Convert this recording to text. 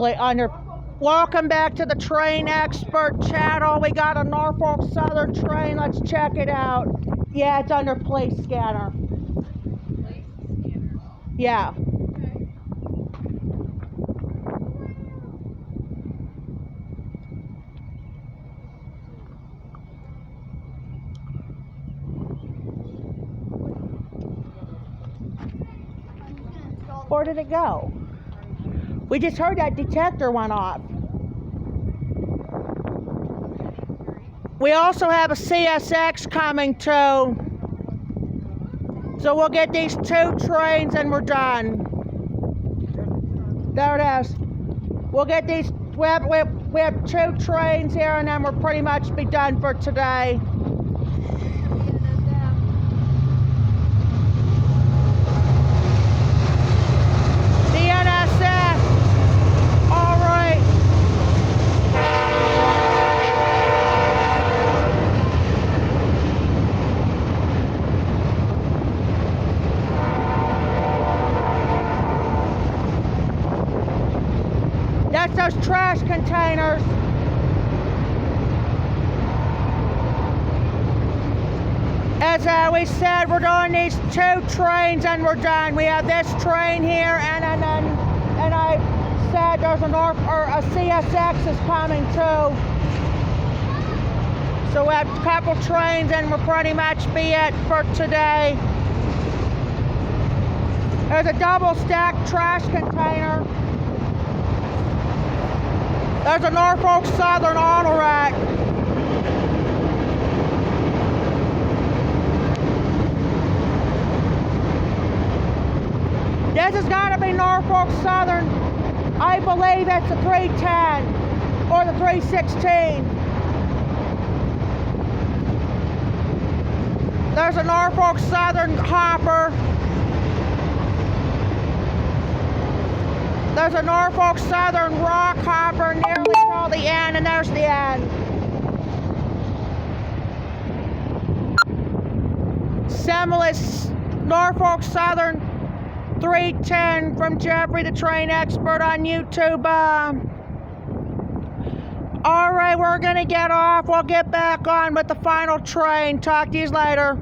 Welcome back to the Train Expert channel. We got a Norfolk Southern train. Let's check it out. Yeah, it's under place scanner. Place scanner? Yeah. Okay. Where did it go? We just heard that detector went off. We also have a CSX coming too. So we'll get these 2 trains and we're done. There it is. We'll get these, we have 2 trains here and then we'll pretty much be done for today. BNSF. All right. That's those trash containers. As we said, we're doing these 2 trains and we're done. We have this train here and I said there's a CSX is coming too. So we have a couple trains and we'll pretty much be it for today. There's a double stacked trash container. There's a Norfolk Southern auto rack. This has got to be Norfolk Southern. I believe it's the 310 or the 316. There's a Norfolk Southern hopper. There's a Norfolk Southern rock hopper nearly till the end, and there's the end. Semmeless Norfolk Southern 310 from Jeffrey the Train Expert on YouTube. All right, we're gonna get off. We'll get back on with the final train. Talk to you later.